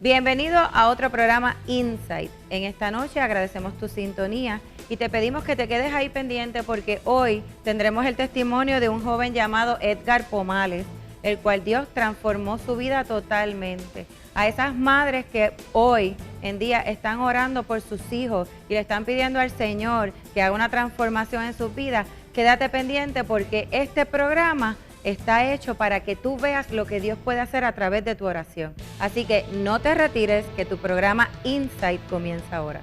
Bienvenido a otro programa Insight. En esta noche agradecemos tu sintonía y te pedimos que te quedes ahí pendiente porque hoy tendremos el testimonio de un joven llamado Edgar Pomales, el cual Dios transformó su vida totalmente. A esas madres que hoy en día están orando por sus hijos y le están pidiendo al Señor que haga una transformación en sus vidas, quédate pendiente porque este programa está hecho para que tú veas lo que Dios puede hacer a través de tu oración. Así que no te retires, que tu programa Insight comienza ahora.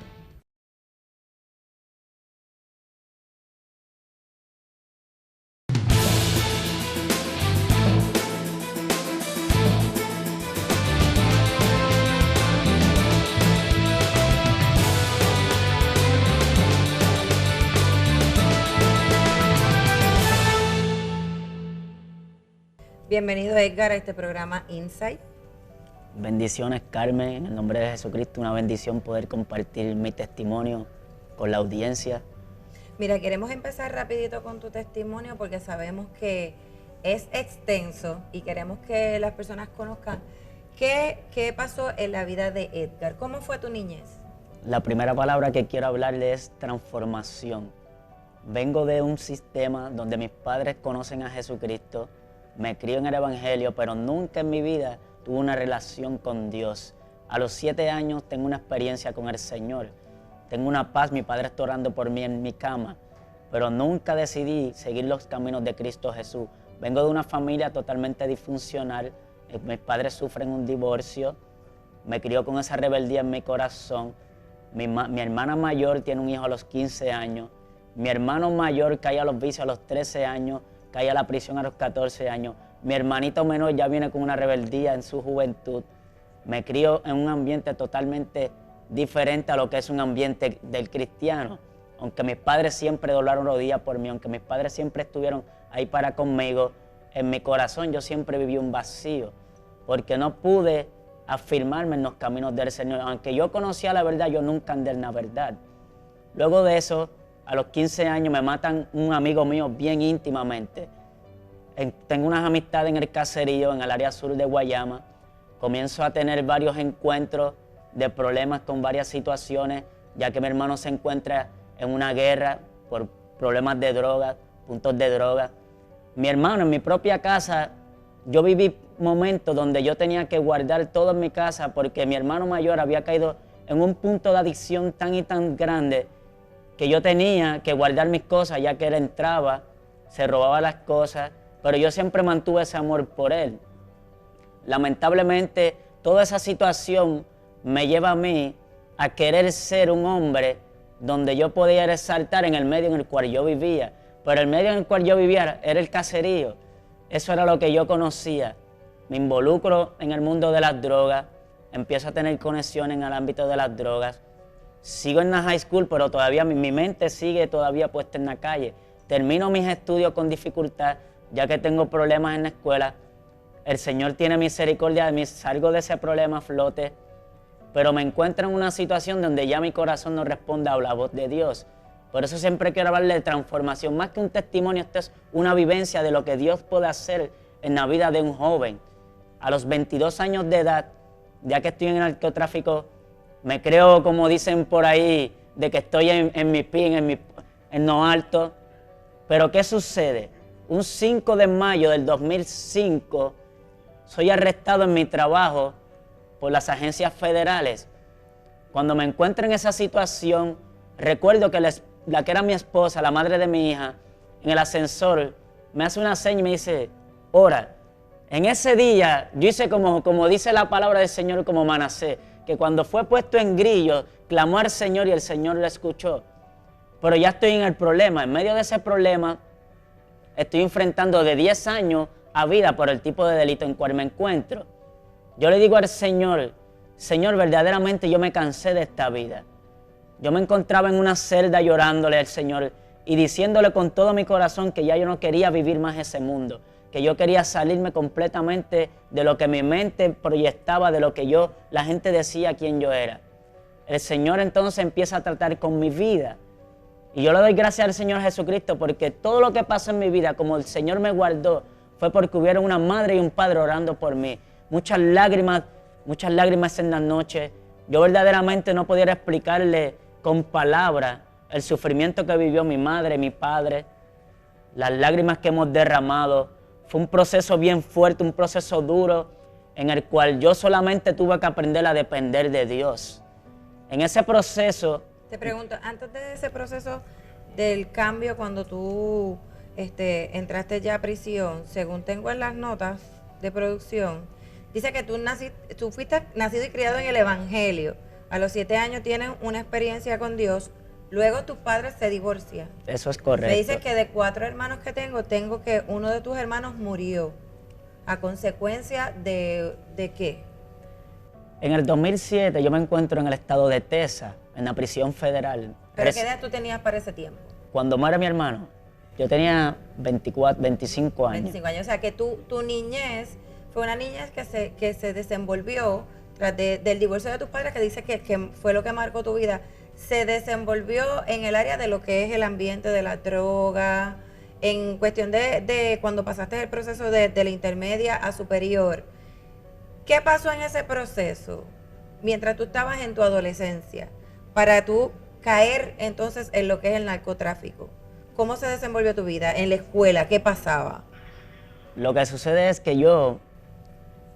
Bienvenido, Edgar, a este programa Insight. Bendiciones, Carmen, en el nombre de Jesucristo, una bendición poder compartir mi testimonio con la audiencia. Mira, queremos empezar rapidito con tu testimonio porque sabemos que es extenso y queremos que las personas conozcan qué pasó en la vida de Edgar. ¿Cómo fue tu niñez? La primera palabra que quiero hablarle es transformación. Vengo de un sistema donde mis padres conocen a Jesucristo, me crío en el Evangelio, pero nunca en mi vida tuve una relación con Dios. A los 7 años tengo una experiencia con el Señor. Tengo una paz, mi padre está orando por mí en mi cama, pero nunca decidí seguir los caminos de Cristo Jesús. Vengo de una familia totalmente disfuncional. Mis padres sufren un divorcio. Me crió con esa rebeldía en mi corazón. Mi hermana mayor tiene un hijo a los 15 años. Mi hermano mayor cae a los vicios a los 13 años. Cae a la prisión a los 14 años. Mi hermanito menor ya viene con una rebeldía en su juventud. Me crío en un ambiente totalmente diferente a lo que es un ambiente del cristiano. Aunque mis padres siempre doblaron rodillas por mí, aunque mis padres siempre estuvieron ahí para conmigo, en mi corazón yo siempre viví un vacío, porque no pude afirmarme en los caminos del Señor. Aunque yo conocía la verdad, yo nunca andé en la verdad. Luego de eso, a los 15 años me matan un amigo mío bien íntimamente. Tengo unas amistades en el caserío, en el área sur de Guayama. Comienzo a tener varios encuentros de problemas con varias situaciones, ya que mi hermano se encuentra en una guerra por problemas de drogas, puntos de drogas. Mi hermano, en mi propia casa, yo viví momentos donde yo tenía que guardar todo en mi casa porque mi hermano mayor había caído en un punto de adicción tan y tan grande que yo tenía que guardar mis cosas, ya que él entraba, se robaba las cosas, pero yo siempre mantuve ese amor por él. Lamentablemente, toda esa situación me lleva a mí a querer ser un hombre donde yo podía resaltar en el medio en el cual yo vivía, pero el medio en el cual yo vivía era el caserío. Eso era lo que yo conocía. Me involucro en el mundo de las drogas, empiezo a tener conexiones en el ámbito de las drogas. Sigo en la high school, pero todavía mi mente sigue todavía puesta en la calle. Termino mis estudios con dificultad, ya que tengo problemas en la escuela. El Señor tiene misericordia de mí, salgo de ese problema a flote, pero me encuentro en una situación donde ya mi corazón no responde a la voz de Dios. Por eso siempre quiero hablarle de transformación. Más que un testimonio, esto es una vivencia de lo que Dios puede hacer en la vida de un joven. A los 22 años de edad, ya que estoy en el narcotráfico, me creo, como dicen por ahí, de que estoy en mi pin, en lo alto. Pero ¿qué sucede? Un 5 de mayo del 2005, soy arrestado en mi trabajo por las agencias federales. Cuando me encuentro en esa situación, recuerdo que la que era mi esposa, la madre de mi hija, en el ascensor, me hace una seña y me dice, ora. En ese día, yo hice como dice la palabra del Señor, como Manasés, que cuando fue puesto en grillo, clamó al Señor y el Señor lo escuchó. Pero ya estoy en el problema. En medio de ese problema, estoy enfrentando de 10 años a vida por el tipo de delito en cual me encuentro. Yo le digo al Señor, Señor, verdaderamente yo me cansé de esta vida. Yo me encontraba en una celda llorándole al Señor y diciéndole con todo mi corazón que ya yo no quería vivir más ese mundo, que yo quería salirme completamente de lo que mi mente proyectaba, de lo que la gente decía quién yo era. El Señor entonces empieza a tratar con mi vida. Y yo le doy gracias al Señor Jesucristo porque todo lo que pasó en mi vida, como el Señor me guardó, fue porque hubieron una madre y un padre orando por mí. Muchas lágrimas muchas lágrimas en las noches. Yo verdaderamente no podía explicarle con palabras el sufrimiento que vivió mi madre, mi padre, las lágrimas que hemos derramado. Fue un proceso bien fuerte, un proceso duro, en el cual yo solamente tuve que aprender a depender de Dios. En ese proceso... Te pregunto, antes de ese proceso del cambio, cuando tú entraste ya a prisión, según tengo en las notas de producción, dice que tú fuiste nacido y criado en el Evangelio. A los 7 años tienes una experiencia con Dios. Luego tus padres se divorcian. Eso es correcto. Me dice que de 4 hermanos que tengo que uno de tus hermanos murió. ¿A consecuencia de qué? En el 2007 yo me encuentro en el estado de Texas, en la prisión federal. ¿Pero qué edad tú tenías para ese tiempo? Cuando muere mi hermano, yo tenía 25 años. 25 años, o sea que tu niñez fue una niñez que se desenvolvió tras del divorcio de tus padres, que dice que fue lo que marcó tu vida. Se desenvolvió en el área de lo que es el ambiente de la droga, en cuestión de cuando pasaste el proceso de la intermedia a superior. ¿Qué pasó en ese proceso mientras tú estabas en tu adolescencia para tú caer entonces en lo que es el narcotráfico? ¿Cómo se desenvolvió tu vida en la escuela? ¿Qué pasaba? Lo que sucede es que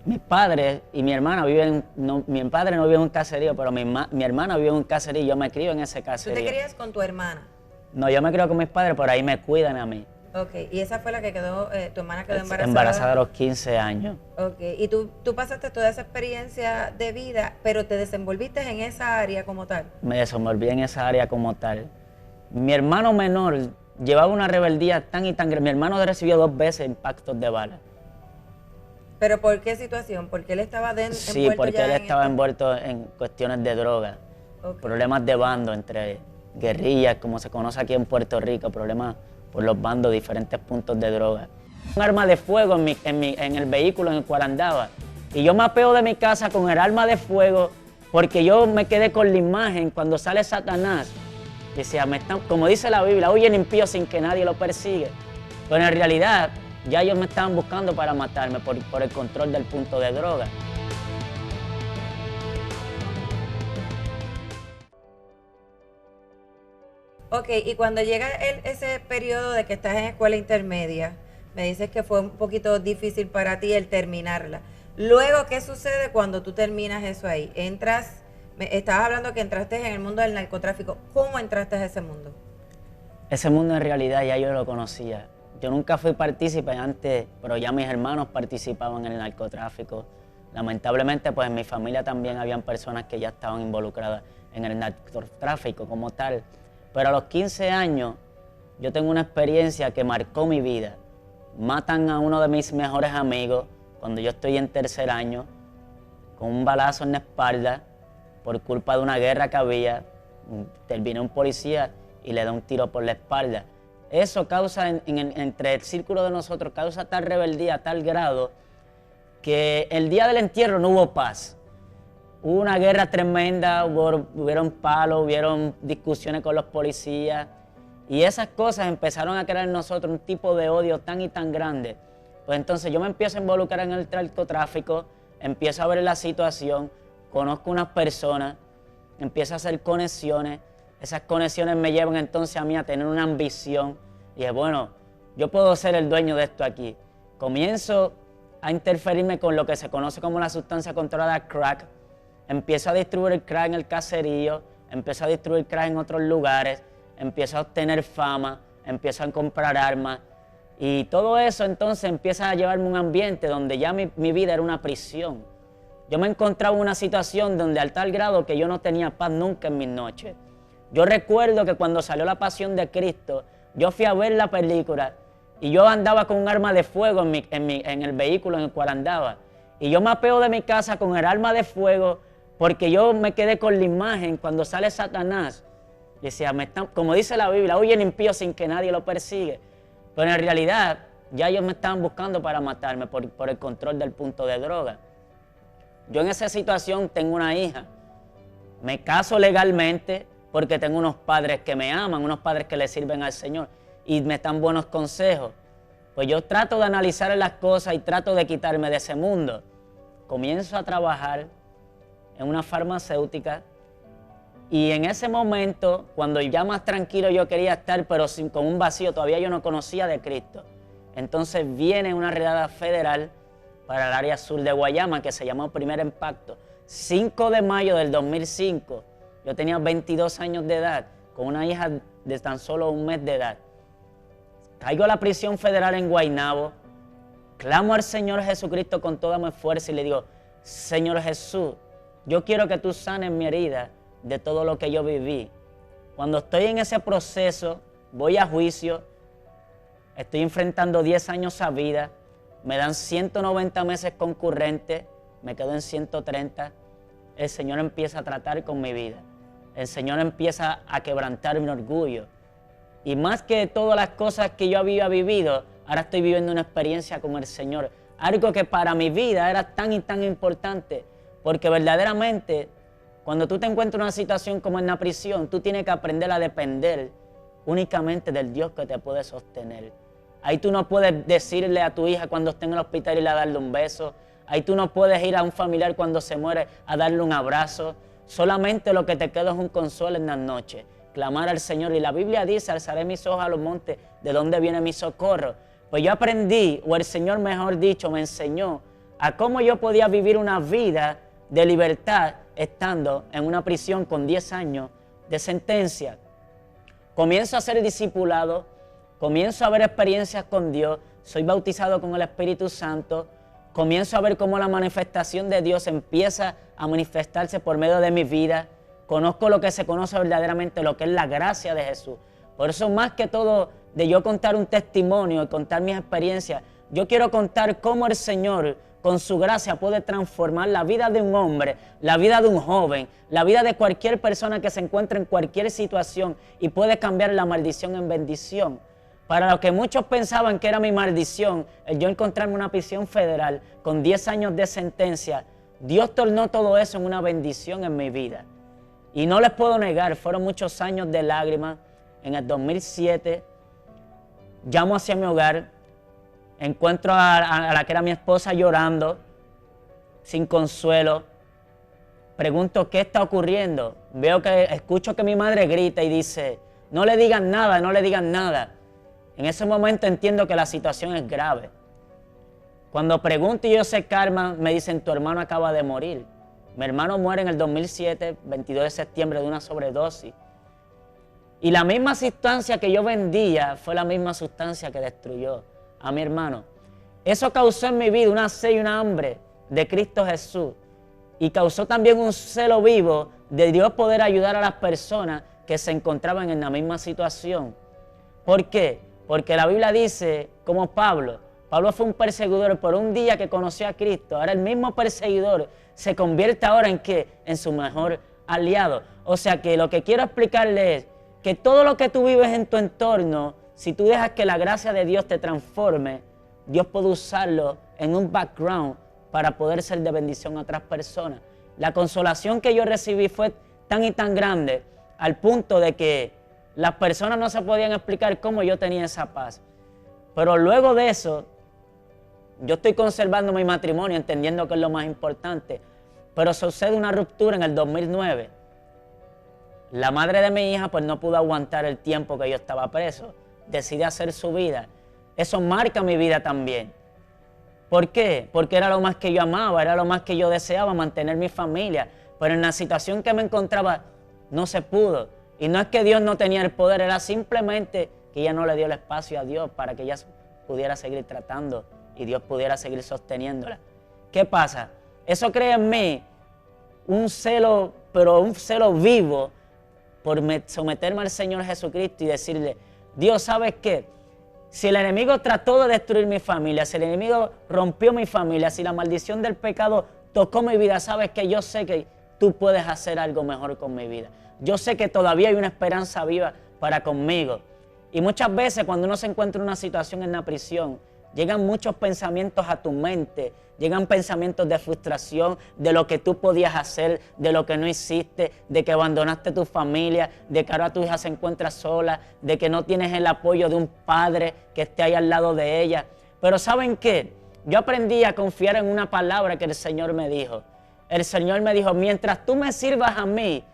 mis padres y mi hermana mi padre no vive en un caserío, pero mi hermana vive en un caserío y yo me crío en ese caserío. ¿Tú te crías con tu hermana? No, yo me crío con mis padres, por ahí me cuidan a mí. Ok, y esa fue la que quedó, tu hermana quedó embarazada. Embarazada a los 15 años. Ok, y tú pasaste toda esa experiencia de vida, pero te desenvolviste en esa área como tal. Me desenvolví en esa área como tal. Mi hermano menor llevaba una rebeldía tan y tan grande. Mi hermano recibió 2 veces impactos de bala. ¿Pero por qué situación? ¿Porque él estaba Sí, porque él estaba envuelto en cuestiones de droga, problemas de bando entre guerrillas, como se conoce aquí en Puerto Rico, problemas por los bandos, diferentes puntos de droga. Un arma de fuego en el vehículo en el cual andaba. Y yo me apeo de mi casa con el arma de fuego porque yo me quedé con la imagen cuando sale Satanás. Decía, como dice la Biblia, huye el impío sin que nadie lo persigue. Pero en realidad, ya ellos me estaban buscando para matarme por el control del punto de droga. Ok, y cuando llega ese periodo de que estás en escuela intermedia, me dices que fue un poquito difícil para ti el terminarla. Luego, ¿qué sucede cuando tú terminas eso ahí? Estabas hablando que entraste en el mundo del narcotráfico. ¿Cómo entraste a ese mundo? Ese mundo en realidad ya yo lo conocía. Yo nunca fui partícipe antes, pero ya mis hermanos participaban en el narcotráfico. Lamentablemente, pues en mi familia también habían personas que ya estaban involucradas en el narcotráfico como tal. Pero a los 15 años, yo tengo una experiencia que marcó mi vida. Matan a uno de mis mejores amigos cuando yo estoy en 3er año, con un balazo en la espalda, por culpa de una guerra que había. Interviene un policía y le da un tiro por la espalda. Eso causa, entre el círculo de nosotros, causa tal rebeldía, a tal grado, que el día del entierro no hubo paz. Hubo una guerra tremenda, hubieron palos, hubieron discusiones con los policías, y esas cosas empezaron a crear en nosotros un tipo de odio tan y tan grande. Pues entonces yo me empiezo a involucrar en el narcotráfico, empiezo a ver la situación, conozco unas personas, empiezo a hacer conexiones. Esas conexiones me llevan entonces a mí a tener una ambición. Y dije, bueno, yo puedo ser el dueño de esto aquí. Comienzo a interferirme con lo que se conoce como la sustancia controlada crack. Empiezo a distribuir el crack en el caserío, empiezo a distribuir crack en otros lugares, empiezo a obtener fama, empiezo a comprar armas. Y todo eso entonces empieza a llevarme a un ambiente donde ya mi vida era una prisión. Yo me encontraba en una situación donde al tal grado que yo no tenía paz nunca en mis noches. Yo recuerdo que cuando salió La Pasión de Cristo, yo fui a ver la película y yo andaba con un arma de fuego en el vehículo en el cual andaba. Y yo me apeo de mi casa con el arma de fuego porque yo me quedé con la imagen cuando sale Satanás. Y decía, como dice la Biblia, huye el impío sin que nadie lo persigue. Pero en realidad, ya ellos me estaban buscando para matarme por el control del punto de droga. Yo en esa situación tengo una hija. Me caso legalmente porque tengo unos padres que me aman, unos padres que le sirven al Señor y me dan buenos consejos. Pues yo trato de analizar las cosas y trato de quitarme de ese mundo. comienzo a trabajar en una farmacéutica y en ese momento, cuando ya más tranquilo yo quería estar, pero con un vacío, todavía yo no conocía de Cristo. Entonces viene una redada federal para el área sur de Guayama que se llamó Primer Impacto. 5 de mayo del 2005, yo tenía 22 años de edad, con una hija de tan solo un mes de edad. Caigo a la prisión federal en Guaynabo, clamo al Señor Jesucristo con toda mi fuerza y le digo, Señor Jesús, yo quiero que tú sanes mi herida de todo lo que yo viví. Cuando estoy en ese proceso, voy a juicio, estoy enfrentando 10 años a vida, me dan 190 meses concurrentes, me quedo en 130, el Señor empieza a tratar con mi vida. El Señor empieza a quebrantar mi orgullo. Y más que todas las cosas que yo había vivido, ahora estoy viviendo una experiencia con el Señor. Algo que para mi vida era tan y tan importante. Porque verdaderamente, cuando tú te encuentras en una situación como en la prisión, tú tienes que aprender a depender únicamente del Dios que te puede sostener. Ahí tú no puedes decirle a tu hija cuando esté en el hospital ir a darle un beso. Ahí tú no puedes ir a un familiar cuando se muere a darle un abrazo. Solamente lo que te queda es un consuelo en las noches. Clamar al Señor. Y la Biblia dice, alzaré mis ojos a los montes, ¿de dónde viene mi socorro? Pues yo aprendí, o el Señor mejor dicho, me enseñó a cómo yo podía vivir una vida de libertad estando en una prisión con 10 años de sentencia. Comienzo a ser discipulado, comienzo a ver experiencias con Dios, soy bautizado con el Espíritu Santo, comienzo a ver cómo la manifestación de Dios empieza a manifestarse por medio de mi vida, conozco lo que se conoce verdaderamente, lo que es la gracia de Jesús. Por eso más que todo de yo contar un testimonio y contar mis experiencias, yo quiero contar cómo el Señor con su gracia puede transformar la vida de un hombre, la vida de un joven, la vida de cualquier persona que se encuentre en cualquier situación y puede cambiar la maldición en bendición. Para lo que muchos pensaban que era mi maldición, el yo encontrarme en una prisión federal con 10 años de sentencia, Dios tornó todo eso en una bendición en mi vida. Y no les puedo negar, fueron muchos años de lágrimas. En el 2007, llamo hacia mi hogar, encuentro a la que era mi esposa llorando, sin consuelo. Pregunto qué está ocurriendo. Escucho que mi madre grita y dice, no le digan nada, no le digan nada. En ese momento entiendo que la situación es grave. Cuando pregunto y ellos se calman, me dicen, tu hermano acaba de morir. Mi hermano muere en el 2007, 22 de septiembre, de una sobredosis. Y la misma sustancia que yo vendía fue la misma sustancia que destruyó a mi hermano. Eso causó en mi vida una sed y una hambre de Cristo Jesús. Y causó también un celo vivo de Dios poder ayudar a las personas que se encontraban en la misma situación. ¿Por qué? Porque la Biblia dice, como Pablo fue un perseguidor, por un día que conoció a Cristo, ahora el mismo perseguidor se convierte ahora en ¿qué? En su mejor aliado. O sea que lo que quiero explicarle es que todo lo que tú vives en tu entorno, si tú dejas que la gracia de Dios te transforme, Dios puede usarlo en un background para poder ser de bendición a otras personas. La consolación que yo recibí fue tan y tan grande al punto de que las personas no se podían explicar cómo yo tenía esa paz. Pero luego de eso, yo estoy conservando mi matrimonio, entendiendo que es lo más importante. Pero sucede una ruptura en el 2009. La madre de mi hija pues no pudo aguantar el tiempo que yo estaba preso. Decide hacer su vida. Eso marca mi vida también. ¿Por qué? Porque era lo más que yo amaba, era lo más que yo deseaba, mantener mi familia. Pero en la situación que me encontraba no se pudo. Y no es que Dios no tenía el poder, era simplemente que ella no le dio el espacio a Dios para que ella pudiera seguir tratando y Dios pudiera seguir sosteniéndola. ¿Qué pasa? Eso crea en mí un celo, pero un celo vivo por someterme al Señor Jesucristo y decirle, Dios, ¿sabes qué? Si el enemigo trató de destruir mi familia, si el enemigo rompió mi familia, si la maldición del pecado tocó mi vida, ¿sabes qué? Yo sé que tú puedes hacer algo mejor con mi vida. Yo sé que todavía hay una esperanza viva para conmigo. Y muchas veces cuando uno se encuentra en una situación en la prisión, llegan muchos pensamientos a tu mente, llegan pensamientos de frustración, de lo que tú podías hacer, de lo que no hiciste, de que abandonaste tu familia, de que ahora tu hija se encuentra sola, de que no tienes el apoyo de un padre que esté ahí al lado de ella. Pero ¿saben qué? yo aprendí a confiar en una palabra que el Señor me dijo. El Señor me dijo, mientras tú me sirvas a mí,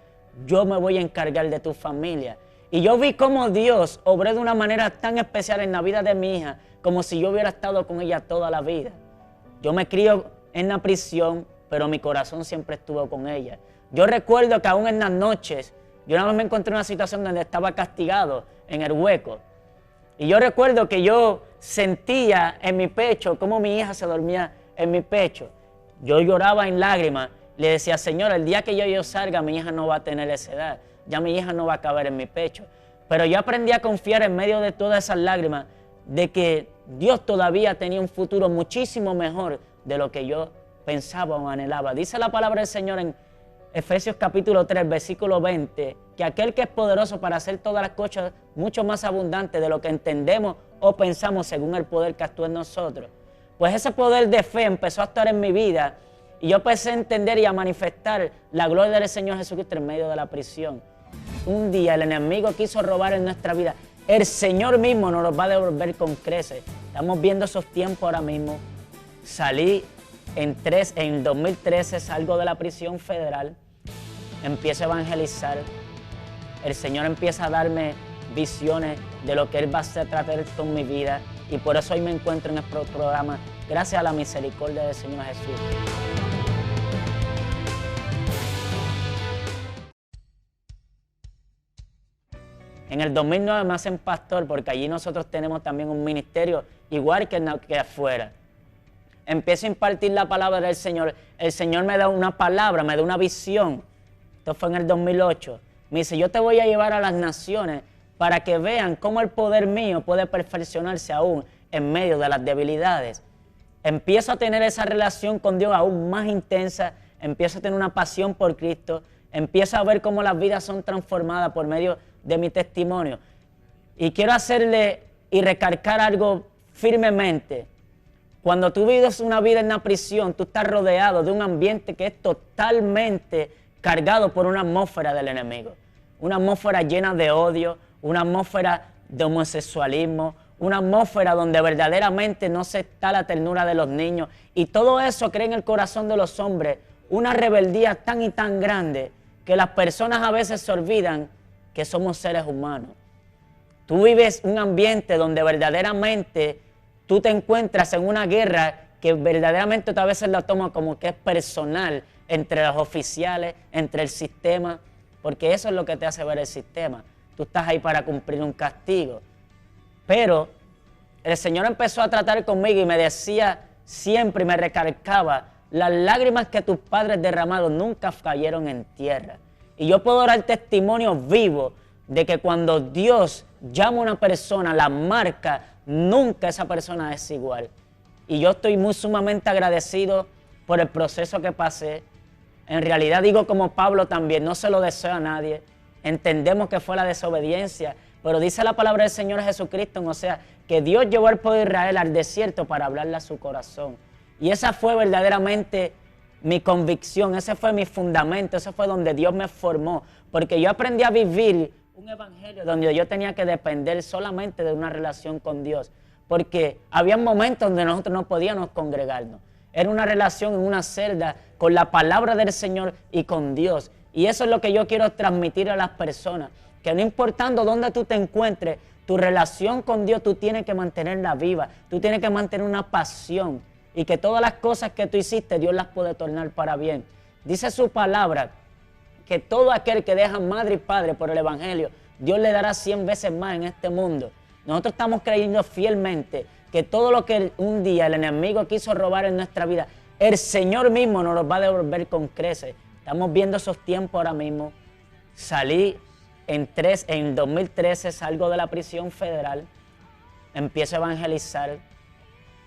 yo me voy a encargar de tu familia. Y yo vi cómo Dios obró de una manera tan especial en la vida de mi hija, como si yo hubiera estado con ella toda la vida. Yo me crío en la prisión, pero mi corazón siempre estuvo con ella. Yo recuerdo que aún en las noches, yo una vez me encontré en una situación donde estaba castigado en el hueco. Y yo recuerdo que yo sentía en mi pecho cómo mi hija se dormía en mi pecho. Yo lloraba en lágrimas. Le decía, Señor, el día que yo salga, mi hija no va a tener esa edad. Ya mi hija no va a caber en mi pecho. Pero yo aprendí a confiar en medio de todas esas lágrimas de que Dios todavía tenía un futuro muchísimo mejor de lo que yo pensaba o anhelaba. Dice la palabra del Señor en Efesios capítulo 3, versículo 20, que aquel que es poderoso para hacer todas las cosas mucho más abundantes de lo que entendemos o pensamos según el poder que actúa en nosotros. Pues ese poder de fe empezó a actuar en mi vida y yo empecé a entender y a manifestar la gloria del Señor Jesucristo en medio de la prisión. Un día el enemigo quiso robar en nuestra vida. El Señor mismo nos los va a devolver con creces. Estamos viendo esos tiempos ahora mismo. Salí en 2013, salgo de la prisión federal, empiezo a evangelizar. El Señor empieza a darme visiones de lo que Él va a hacer tratar con mi vida. Y por eso hoy me encuentro en este programa, gracias a la misericordia del Señor Jesús. En el 2009 me hacen pastor porque allí nosotros tenemos también un ministerio igual que afuera. Empiezo a impartir la palabra del Señor. El Señor me da una palabra, me da una visión. Esto fue en el 2008. Me dice, yo te voy a llevar a las naciones para que vean cómo el poder mío puede perfeccionarse aún en medio de las debilidades. Empiezo a tener esa relación con Dios aún más intensa. Empiezo a tener una pasión por Cristo. Empiezo a ver cómo las vidas son transformadas por medio de mi testimonio. Y quiero hacerle y recalcar algo firmemente. Cuando tú vives una vida en la prisión, tú estás rodeado de un ambiente que es totalmente cargado por una atmósfera del enemigo. Una atmósfera llena de odio, una atmósfera de homosexualismo, una atmósfera donde verdaderamente no se está la ternura de los niños. Y todo eso crea en el corazón de los hombres una rebeldía tan y tan grande que las personas a veces se olvidan que somos seres humanos. Tú vives un ambiente donde verdaderamente tú te encuentras en una guerra que verdaderamente tú a veces la tomas como que es personal entre los oficiales, entre el sistema, porque eso es lo que te hace ver el sistema. Tú estás ahí para cumplir un castigo. Pero el Señor empezó a tratar conmigo y me decía siempre y me recalcaba, las lágrimas que tus padres derramaron nunca cayeron en tierra. Y yo puedo dar testimonio vivo de que cuando Dios llama a una persona, la marca, nunca esa persona es igual. Y yo estoy muy sumamente agradecido por el proceso que pasé. En realidad digo como Pablo también, no se lo deseo a nadie. Entendemos que fue la desobediencia, pero dice la palabra del Señor Jesucristo, o sea, que Dios llevó al pueblo de Israel al desierto para hablarle a su corazón. Y esa fue verdaderamente mi convicción, ese fue mi fundamento, ese fue donde Dios me formó, porque yo aprendí a vivir un evangelio donde yo tenía que depender solamente de una relación con Dios, porque había momentos donde nosotros no podíamos congregarnos. Era una relación en una celda con la palabra del Señor y con Dios. Y eso es lo que yo quiero transmitir a las personas, que no importando dónde tú te encuentres, tu relación con Dios tú tienes que mantenerla viva, tú tienes que mantener una pasión y que todas las cosas que tú hiciste Dios las puede tornar para bien. Dice su palabra que todo aquel que deja madre y padre por el evangelio, Dios le dará 100 veces más en este mundo. Nosotros estamos creyendo fielmente que todo lo que un día el enemigo quiso robar en nuestra vida, el Señor mismo nos lo va a devolver con creces. Estamos viendo esos tiempos ahora mismo. Salí en 2013, salgo de la prisión federal, empiezo a evangelizar.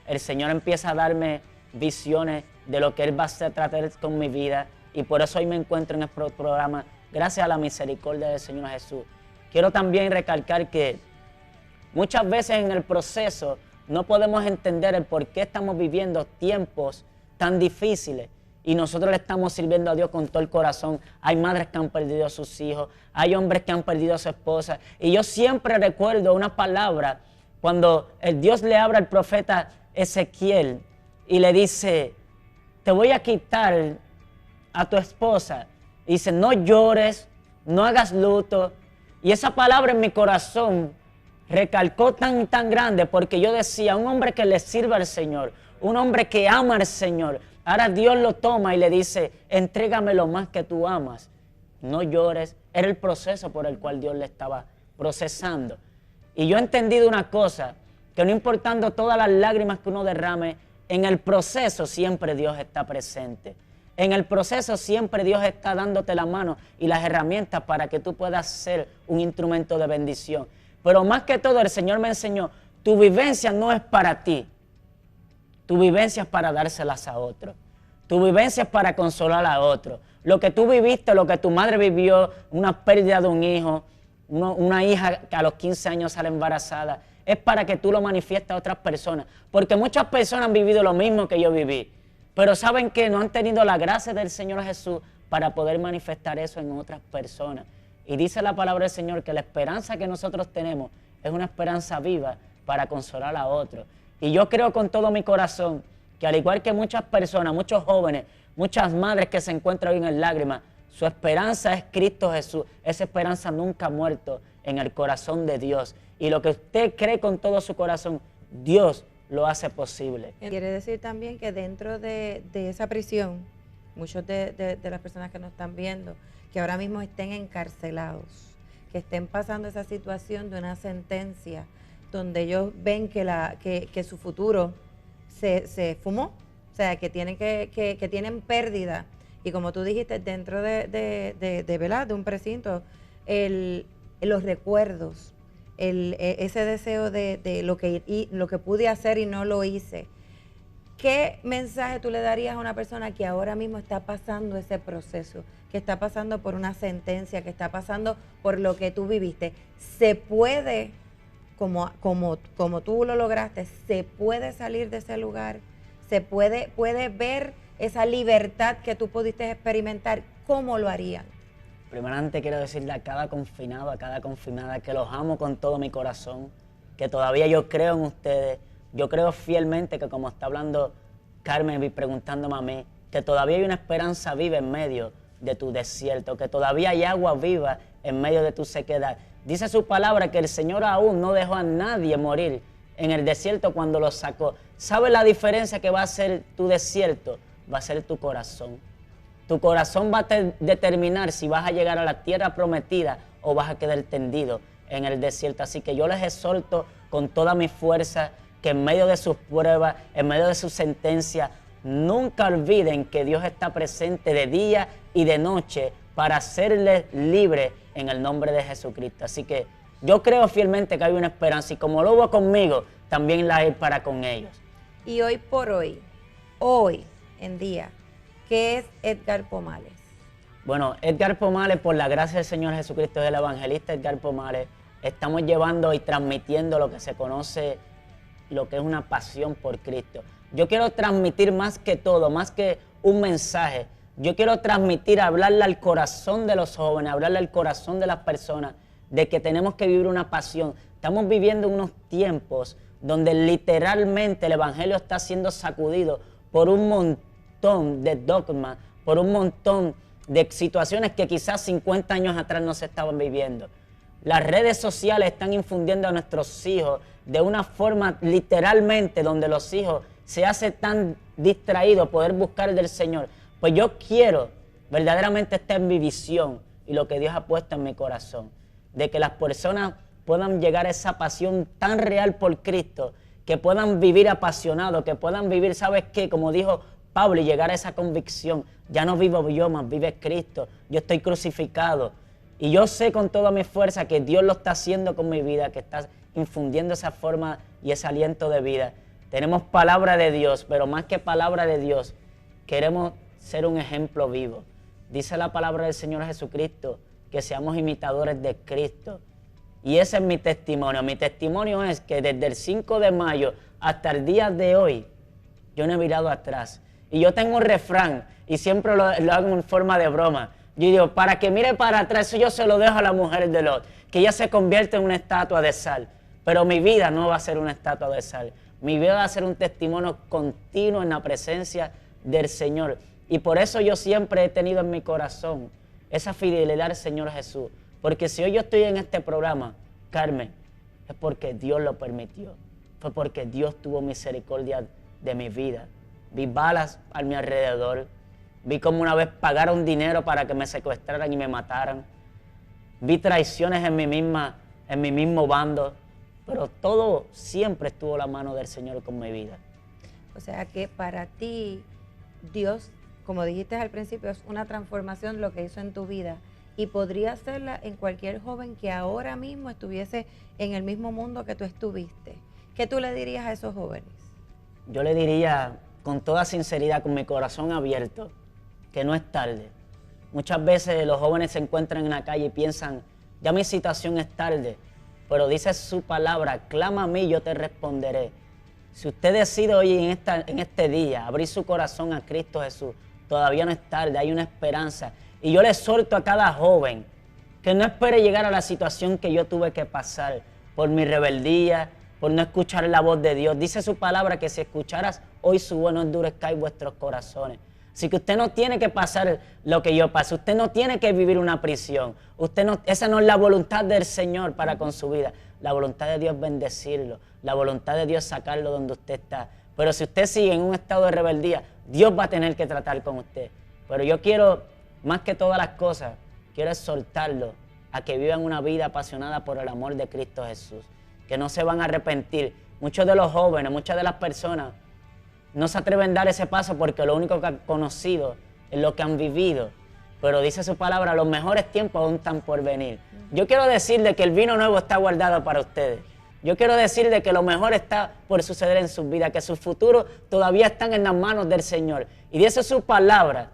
El Señor empieza a darme visiones de lo que Él va a hacer tratar con mi vida. Y por eso hoy me encuentro en este programa, gracias a la misericordia del Señor Jesús. Quiero también recalcar que muchas veces en el proceso no podemos entender el por qué estamos viviendo tiempos tan difíciles y nosotros le estamos sirviendo a Dios con todo el corazón. Hay madres que han perdido a sus hijos, hay hombres que han perdido a su esposa. Y yo siempre recuerdo una palabra cuando el Dios le habla al profeta Ezequiel y le dice, te voy a quitar a tu esposa. Y dice, no llores, no hagas luto. Y esa palabra en mi corazón recalcó tan grande, porque yo decía, un hombre que le sirva al Señor, un hombre que ama al Señor. Ahora Dios lo toma y le dice, entrégame lo más que tú amas. No llores. Era el proceso por el cual Dios le estaba procesando. Y yo he entendido una cosa, que no importando todas las lágrimas que uno derrame, en el proceso siempre Dios está presente. En el proceso siempre Dios está dándote la mano y las herramientas para que tú puedas ser un instrumento de bendición. Pero más que todo el Señor me enseñó, tu vivencia no es para ti. Tu vivencia es para dárselas a otros. Tu vivencia es para consolar a otros. Lo que tú viviste, lo que tu madre vivió, una pérdida de un hijo, una hija que a los 15 años sale embarazada, es para que tú lo manifiestes a otras personas. Porque muchas personas han vivido lo mismo que yo viví. Pero saben que no han tenido la gracia del Señor Jesús para poder manifestar eso en otras personas. Y dice la palabra del Señor que la esperanza que nosotros tenemos es una esperanza viva para consolar a otros. Y yo creo con todo mi corazón que al igual que muchas personas, muchos jóvenes, muchas madres que se encuentran hoy en lágrimas, su esperanza es Cristo Jesús. Esa esperanza nunca ha muerto en el corazón de Dios. Y lo que usted cree con todo su corazón, Dios lo hace posible. Quiere decir también que dentro de esa prisión, muchos de las personas que nos están viendo, que ahora mismo estén encarcelados, que estén pasando esa situación de una sentencia donde ellos ven que su futuro se fumó, o sea, que tienen pérdida. Y como tú dijiste, dentro de un precinto, los recuerdos, ese deseo de lo que pude hacer y no lo hice. ¿Qué mensaje tú le darías a una persona que ahora mismo está pasando ese proceso, que está pasando por una sentencia, que está pasando por lo que tú viviste? ¿Se puede, como tú lo lograste, se puede salir de ese lugar? ¿Se puede ver esa libertad que tú pudiste experimentar? ¿Cómo lo harían? Primeramente quiero decirle a cada confinado, a cada confinada, que los amo con todo mi corazón, que todavía yo creo en ustedes. Yo creo fielmente que, como está hablando Carmen y preguntándome a mí, que todavía hay una esperanza viva en medio de tu desierto, que todavía hay agua viva en medio de tu sequedad. Dice su palabra que el Señor aún no dejó a nadie morir en el desierto cuando lo sacó. ¿Sabes la diferencia que va a ser tu desierto? Va a ser tu corazón. Tu corazón va a determinar si vas a llegar a la tierra prometida o vas a quedar tendido en el desierto. Así que yo les exhorto con toda mi fuerza que en medio de sus pruebas, en medio de sus sentencias, nunca olviden que Dios está presente de día y de noche para hacerles libres en el nombre de Jesucristo. Así que yo creo fielmente que hay una esperanza y como lo hubo conmigo, también la hay para con ellos. Y hoy por hoy en día, ¿qué es Edgar Pomales? Bueno, Edgar Pomales, por la gracia del Señor Jesucristo, es el evangelista Edgar Pomales. Estamos llevando y transmitiendo lo que se conoce, lo que es una pasión por Cristo. Yo quiero transmitir más que todo, más que un mensaje. Yo quiero transmitir, hablarle al corazón de los jóvenes, hablarle al corazón de las personas, de que tenemos que vivir una pasión. Estamos viviendo unos tiempos donde literalmente el evangelio está siendo sacudido por un montón de dogmas, por un montón de situaciones que quizás 50 años atrás no se estaban viviendo. Las redes sociales están infundiendo a nuestros hijos de una forma literalmente donde los hijos se hacen tan distraídos poder buscar del Señor. Pues yo quiero, verdaderamente está en mi visión y lo que Dios ha puesto en mi corazón, de que las personas puedan llegar a esa pasión tan real por Cristo, que puedan vivir apasionados, que puedan vivir, ¿sabes qué? Como dijo Pablo, y llegar a esa convicción, ya no vivo yo, más vive Cristo, yo estoy crucificado. Y yo sé con toda mi fuerza que Dios lo está haciendo con mi vida, que está infundiendo esa forma y ese aliento de vida. Tenemos palabra de Dios, pero más que palabra de Dios, queremos ser un ejemplo vivo. Dice la palabra del Señor Jesucristo, que seamos imitadores de Cristo. Y ese es mi testimonio. Mi testimonio es que desde el 5 de mayo hasta el día de hoy, yo no he mirado atrás. Y yo tengo un refrán, y siempre lo hago en forma de broma. Yo digo, para que mire para atrás, eso yo se lo dejo a la mujer de Lot, que ella se convierte en una estatua de sal. Pero mi vida no va a ser una estatua de sal. Mi vida va a ser un testimonio continuo en la presencia del Señor. Y por eso yo siempre he tenido en mi corazón esa fidelidad al Señor Jesús. Porque si hoy yo estoy en este programa, Carmen, es porque Dios lo permitió. Fue porque Dios tuvo misericordia de mi vida. Vi balas a mi alrededor. Vi como una vez pagaron dinero para que me secuestraran y me mataran. Vi traiciones en mi mismo bando. Pero todo siempre estuvo la mano del Señor con mi vida. O sea que para ti, Dios, como dijiste al principio, es una transformación lo que hizo en tu vida. Y podría hacerla en cualquier joven que ahora mismo estuviese en el mismo mundo que tú estuviste. ¿Qué tú le dirías a esos jóvenes? Yo le diría con toda sinceridad, con mi corazón abierto, que no es tarde. Muchas veces los jóvenes se encuentran en la calle y piensan, ya mi situación es tarde. Pero dice su palabra, clama a mí, yo te responderé. Si usted decide hoy en este día abrir su corazón a Cristo Jesús, todavía no es tarde, hay una esperanza. Y yo le exhorto a cada joven que no espere llegar a la situación que yo tuve que pasar por mi rebeldía, por no escuchar la voz de Dios. Dice su palabra que si escucharas hoy su voz, no endurezcáis vuestros corazones. Así que usted no tiene que pasar lo que yo pasé, usted no tiene que vivir una prisión. Esa no es la voluntad del Señor para con su vida. La voluntad de Dios es bendecirlo, la voluntad de Dios es sacarlo donde usted está. Pero si usted sigue en un estado de rebeldía, Dios va a tener que tratar con usted. Pero yo quiero, más que todas las cosas, quiero exhortarlo a que vivan una vida apasionada por el amor de Cristo Jesús, que no se van a arrepentir. Muchos de los jóvenes, muchas de las personas no se atreven a dar ese paso porque lo único que han conocido es lo que han vivido. Pero dice su palabra, los mejores tiempos aún están por venir. Yo quiero decirle que el vino nuevo está guardado para ustedes. Yo quiero decirle que lo mejor está por suceder en sus vidas, que sus futuros todavía están en las manos del Señor. Y dice su palabra,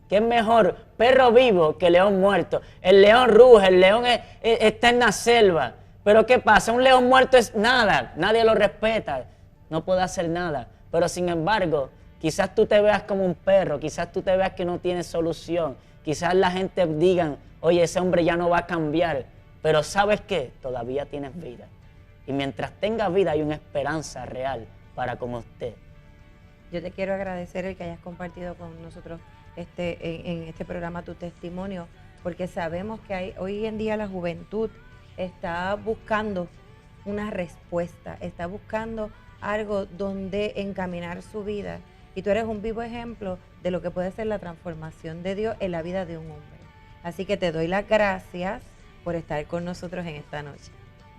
que es mejor perro vivo que león muerto. El león ruge, el león está en la selva. Pero ¿qué pasa? Un león muerto es nada, nadie lo respeta, no puede hacer nada. Pero sin embargo, quizás tú te veas como un perro, quizás tú te veas que no tienes solución, quizás la gente diga, oye, ese hombre ya no va a cambiar, pero ¿sabes qué? Todavía tienes vida. Y mientras tengas vida hay una esperanza real para con usted. Yo te quiero agradecer el que hayas compartido con nosotros en este programa tu testimonio, porque sabemos que hoy en día la juventud está buscando una respuesta, está buscando algo donde encaminar su vida. Y tú eres un vivo ejemplo de lo que puede ser la transformación de Dios en la vida de un hombre. Así que te doy las gracias por estar con nosotros en esta noche.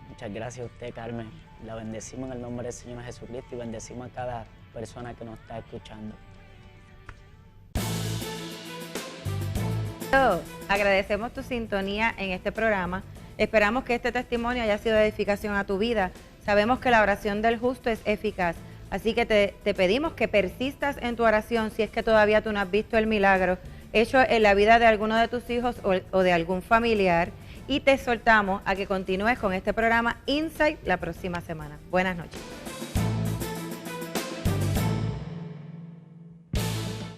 Muchas gracias a usted, Carmen. La bendecimos en el nombre del Señor Jesucristo y bendecimos a cada persona que nos está escuchando. Agradecemos tu sintonía en este programa. Esperamos que este testimonio haya sido de edificación a tu vida. Sabemos que la oración del justo es eficaz, así que te pedimos que persistas en tu oración si es que todavía tú no has visto el milagro hecho en la vida de alguno de tus hijos o de algún familiar, y te exhortamos a que continúes con este programa Insight la próxima semana. Buenas noches.